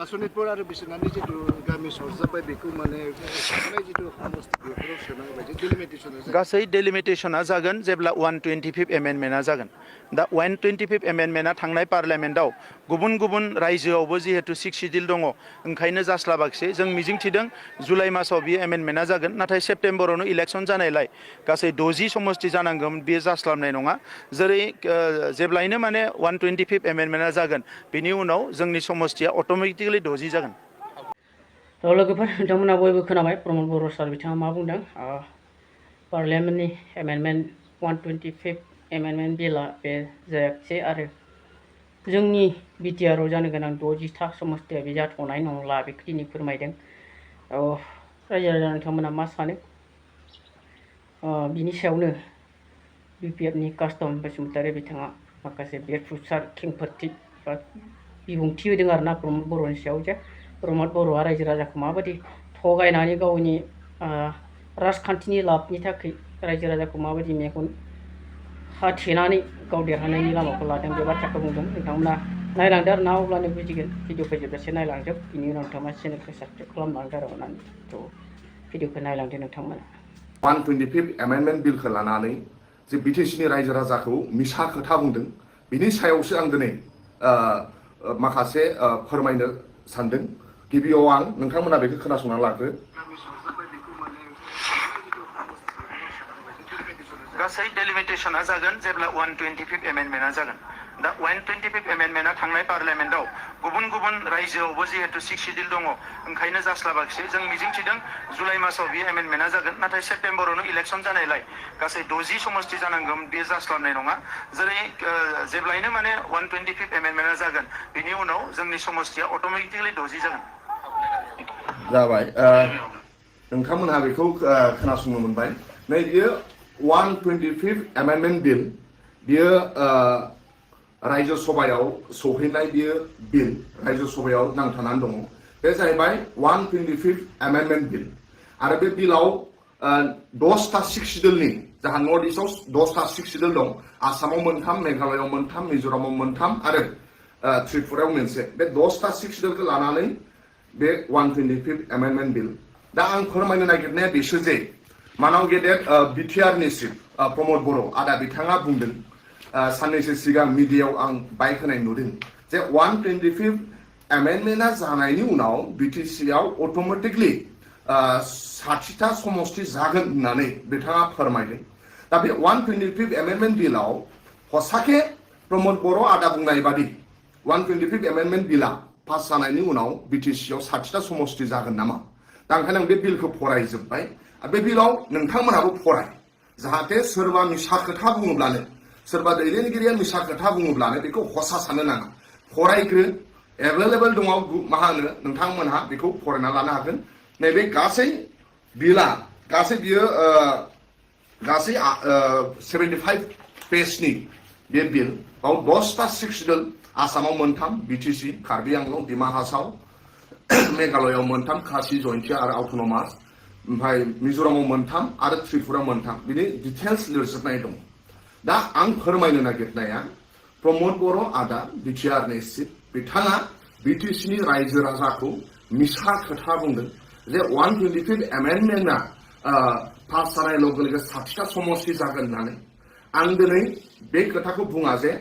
सनितपुर आरो बिसनानि जितु गामि सरजाबबाय बेखौ माने सोनाय जितु समस्ति बेफोराव सोनाय बायदि डिलिमिटेसना गासै डिलिमिटेसना जागोन जेब्ला 125 एमेन्डमेन्टआ जागोन दा 125 एमेन्डमेन्टआ थांनाय पार्लियामेन्टआव गुबुन गुबुन रायजोआवबो जिहेतु 6 शिड्युल दङ ओंखायनो जास्लाबाखिसै जों मिजिंथिदों जुलाइ मासाव बियो एमेन्डमेन्टआ जागोन नाथाय सेप्तेम्बरावनो इलेक्सन जानायलाय गासै 60 समस्ति जानांगोन बेयो जास्लाबनाय नङा जेरै जेब्लायनो माने 125 एमेन्डमेन्टआ जागोन बिनि उनाव जोंनि समस्तिया अट'मेटिकलि 60 जागोन लोगोफोर नोंथांमोना बयबो खोनाबाय प्रमद बर' सार बिथाङा मा बुंदों पार्लियामेन्टनि एमेन्डमेन्ट 125 एमेन्डमेन्ट बिलआ बे जायाखिसै आरो जोंनि BTR आव जानो गोनां 60था समस्तिया बे जाथ'नाय नंला बेखौ दिनै फोरमायदों रायजो राजा नोंथांमोना मा सानो बिनि सायावनो BPF नि कास्टम बसुमतारी बिथाङा माखासे बेरफुसार खेंफोरथि बा बिबुंथि होदों आरोना प्रमद बर'नि सायाव जे प्रमद बर'आ रायजो राजाखौ माबायदि थगायनानै गावनि राजखान्थिनि लाबनि थाखाय रायजो राजाखौ माबायदि मेगन हाथेनानै गाव देरहानायनि लामाखौ लादों बे बाथ्राखौ बुंदों नोंथांमोना नायलांदो आरो ना अब्लानो बुजिगोन भिडिअखौ जोबजासे नायलांजोब बिनि उनाव नोंथाङा चेनेलखौ साबस्क्राइब खालामलांदो आरो अननानै थ' भिडिअखौ नायलांदो नोंथांमोना 125 एमेन्डमेन्ट बिलखौ लानानै जे BTCनि रायजो राजाखौ मिसा खोथा बुंदों बिनि सायावसो आं दिनै माखासे फोरमायनो सानदों गिबियाव आं नोंथांमोना बेखौ खोनासंना लादो गासै डिलिमिटेसना जागोन जेब्ला 125 एमेन्डमेन्टआ जागोन दा 125 एमेन्डमेन्टआ थांनाय पार्लियामेन्टआव गुबुन गुबुन रायजोआवबो जिहेतु 6 शिड्युल दङ ओंखायनो जास्लाबाखिसै जों मिजिंथिदों जुलाइ मासाव बे एमेन्डमेन्टआ जागोन नाथाय सेप्तेम्बरावनो इलेक्सन जानायलाय गासै 60 समस्ति जानांगोन बे जास्लाबनाय नङा जेरै जेब्लायनो माने 125 एमेन्डमेन्टआ जागोन बिनि उनाव जोंनि समस्तिया अट'मेटिकलि 60 जागोन जाबाय नोंथांमोनहा बेखौ खोनासंनो मोनबाय नै बियो 125 एमेन्डमेन्ट बिल बियो रायजो सभायाव सौहैनाय बियो बिल रायजो सभायाव नांथानानै दङ बे जाहैबाय 125 एमेन्डमेन्ट बिल आरो बे बिलाव 10टा 6 शिड्युलनि जाहा नर्थ इस्टआव 10टा 6 शिड्युल दं आसामाव मोनथाम मेघालयआव मोनथाम मिज'रामाव मोनथाम आरो त्रिपुरायाव मोनसे बे 10टा 6 शिड्युलखौ लानानै बे 125 एमेन्डमेन्ट बिल दा आं फोरमायनो नागिरनाया बेसो जे मानाव गेदेर BTR नि चिफ प्रमद बर' आदा बिथाङा बुंदों साननैसो सिगां मिडियायाव आं बाइक होनाय नुदों जे 125 एमेन्डमेन्टआ जानायनि उनाव BTCआव अट'मेटिकलि 60टा समस्ति जागोन होननानै बिथाङा फोरमायदों दा बे 125 एमेन्डमेन्ट बिलाव हसाके प्रमद बर' आदा बुंनाय बादि 125 एमेन्डमेन्ट बिला पास जानायनि उनाव BTCआव 60टा समस्ति जागोन नामा दा ओंखायनो आं बे बिलखौ फरायजोब्बाय बे बिलाव नोंथांमोनाबो फराय जाहाथे सोरबा मिसा खोथा बुङोब्लानो सोरबा दैदेनगिरिया मिसा खोथा बुङोब्लानो बेखौ हसा साननो नाङा फरायग्रो एभेलेबल दङ मा होनो नोंथांमोनहा बेखौ फरायना लानो हागोन नैबे गासै बिला गासै बियो गासै 75 पेजनि बे बिल बाव 10टा 6 शिड्युल आसामाव मोनथाम BTC कार्बि आंलं डिमा हासाव मेघालयआव मोनथाम खासि जयन्तिया आरो अट'नमास ओमफ्राय मिज'रामाव मोनथाम आरो त्रिपुरा मोनथाम बिनि डिटेल्स लिरजोबनाय दं दा आं फोरमायनो नागिरनाया प्रमद बर' आदा BTR नि चिफ बिथाङा BTCनि रायजो राजाखौ मिसा खोथा बुंदों जे 125 एमेन्डमेन्टआ पास जानाय लोगो लोगो 60टा समस्ति जागोन होननानै आं दिनै बे खोथाखौ बुङा जे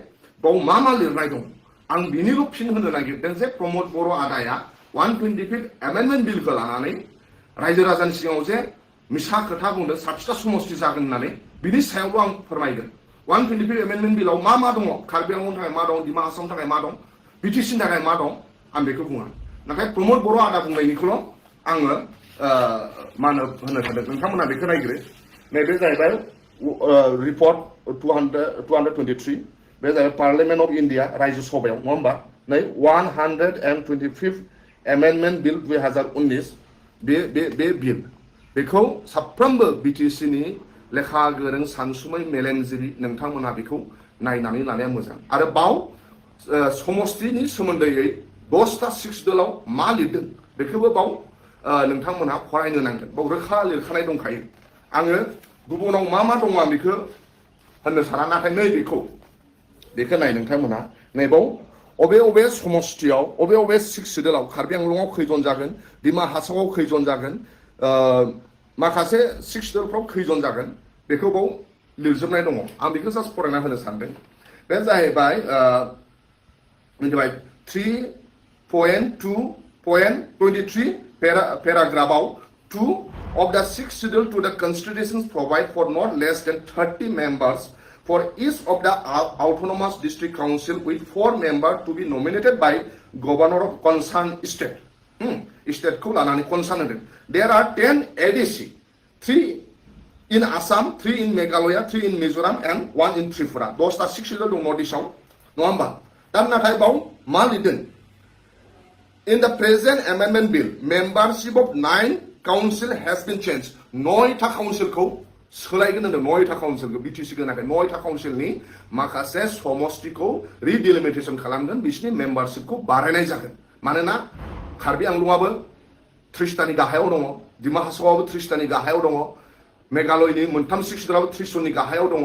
बाव मा लिरनाय दं आं बिनिल' फिन होनो नागिरदों जे प्रमद बर' आदाया 125 एमेन्डमेन्ट बिलखौ लानानै रायजो राजानि सिगाङाव जे मिसा खोथा बुंदों 60टा समस्ति जागोन होननानै बिनि सायावल' आं फोरमायगोन 125 एमेन्डमेन्ट बिलाव मा दङ कार्बि आंलंनि थाखाय मा दं डिमा हासावनि थाखाय मा दं BTCनि थाखाय मा दं आं बेखौ बुङा नाथाय प्रमद बर' आदा बुंनायनिखौल' आङो मा होनो सानदों नोंथांमोना बेखौ नायग्रो नैबे जाहैबाय रिपर्ट 223 बे जाहैबाय पार्लियामेन्ट अफ इन्डिया रायजो सभायाव नङा होमबा नै 125 एमेन्डमेन्ट बिल 2019 बे बिल बेखौ साफ्रोमबो BTCनि लेखा गोरों सानसुमै मेलेमजिबि नोंथांमोना बेखौ नायनानै लानाया मोजां आरो बाव समस्तिनि सोमोन्दैयै 10टा 6 शिड्युलाव मा लिरदों बेखौबो बाव नोंथांमोनहा फरायनो नांगोन बाव रोखा लिरखानाय दंखायो आङो गुबुनाव मा दङ आं बेखौ होननो साना नाथाय नै बेखौ नाय नोंथांमोनहा नैबाव अबे समस्तियाव अबे 6 सिडिउलाव कार्बि आंलंआव खैजन जागोन दिमा हासावआव खैजन जागोन माखासे 6 सिडिउलफ्राव खैजन जागोन बेखौ बाव लिरजोबनाय दङ आं बेखौ जास्ट फरायना होनो सानदों बे जाहैबाय 3.2.23 paragraphआव 2 of the 6th schedule to the constitutions provide for not less than 30 members for each of the autonomous district council with 4 members to be nominated by governor of concerned state. State ko lanani concerned hoden. There are 10 ADC, 3 in Assam, 3 in Meghalaya, 3 in Mizoram, and 1 in Tripura. Those are 6 schedule dong Odisha. No hamba. Dan nakai bau ma lidin. In the present amendment bill, membership of 9 council has been changed. 9 ta council ko सोलायगोन होनदों 9 काउन्सिलखौ BTC होनाखै 9 काउन्सिलनि माखासे समस्तिखौ रिडिलिमिटेसन खालामगोन बिसोरनि मेम्बारशिपखौ बारायनाय जागोन मानोना कार्बि आंलंआबो 30 तानि गाहायाव दङ दिमा हासावआबो 30 तानि गाहायाव दङ मेघालयनि मोनथाम 6 सिडिउलाबो 30 जननि गाहायाव दङ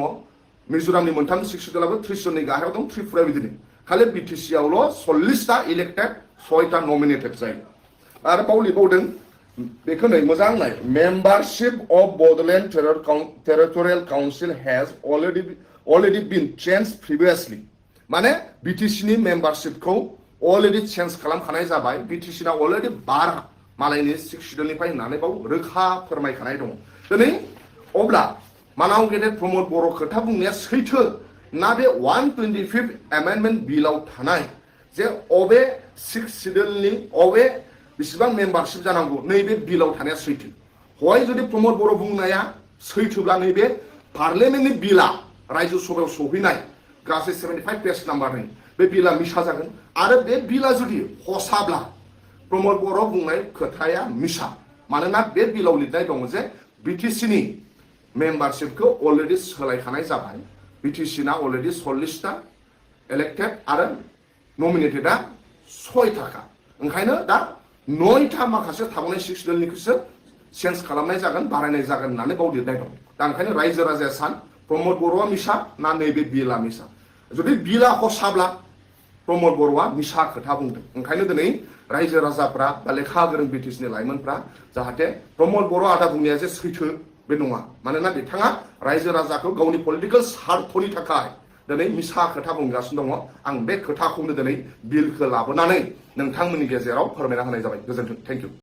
मिजोरामनि मोनथाम 6 सिडिउलाबो 30 जननि गाहायाव दं त्रिपुरा बिदिनो खालि BTC आवल' 40 ता इलेक्टेड 6 ता नमिनेटेड जायो आरो बाव लिरबावदों बेखौ नै मोजां नाय membership of Bodoland Territorial Council has already been changed previously माने BTC नि मेम्बारशिपखौ already change खालामखानाय जाबाय BTC ना already 12 मालायनि 6 सिडिउलनिफ्राय होननानै बाव रोखा फोरमायखानाय दङ दिनै अब्ला मानाव गेदेर प्रमोद बर' खोथा बुंनाया सैथो ना बे 125th amendment बिलाव थानाय जे अबे 6 सिडिउलनि अबे बिसिबां मेम्बारशिप जानांगौ नैबे बिलाव थानाया सैथो हय जुदि प्रमोद बर' बुंनाया सैथोब्ला नैबे पार्लियामेन्टनि बिला रायजो सभायाव सौहैनाय गासै 75 पेज नाम्बारनि बे बिला मिसा जागोन आरो बे बिला जुदि हसाब्ला प्रमोद बर' बुंनाय खोथाया मिसा मानोना बे बिलाव लिरनाय दङ जे BTC नि मेम्बारशिपखौ अलरेडि सोलायखानाय जाबाय BTC ना अलरेडि 40 ता इलेक्टेड आरो नमिनेटेडआ 6 थाखा ओंखायनो दा 9 ता माखासे थाबावनाय 6 सिडिउलनिखौसो चेन्ज खालामनाय जागोन बारायनाय जागोन होननानै बाव लिरनाय दं दा ओंखायनो रायजो राजाया सान प्रमोद बर'आ मिसा ना नैबे बिला मिसा जुदि बिला हसाब्ला प्रमोद बर'आ मिसा खोथा बुंदों ओंखायनो दिनै रायजो राजाफ्रा बा लेखा गोरों BTC नि लाइमोनफ्रा जाहाथे प्रमोद बर' आदा बुंनाया जे सैथो बे नङा मानोना बिथाङा रायजो राजाखौ गावनि पलिटिकेल स्वार्थनि थाखाय दिनै मिसा खोथा बुंगासिनो दङ आं बे खोथाखौनो दिनै बिलखौ लाबोनानै नोंथांमोननि गेजेराव फोरमायना होनाय जाबाय गोजोन्थों थेंक इउ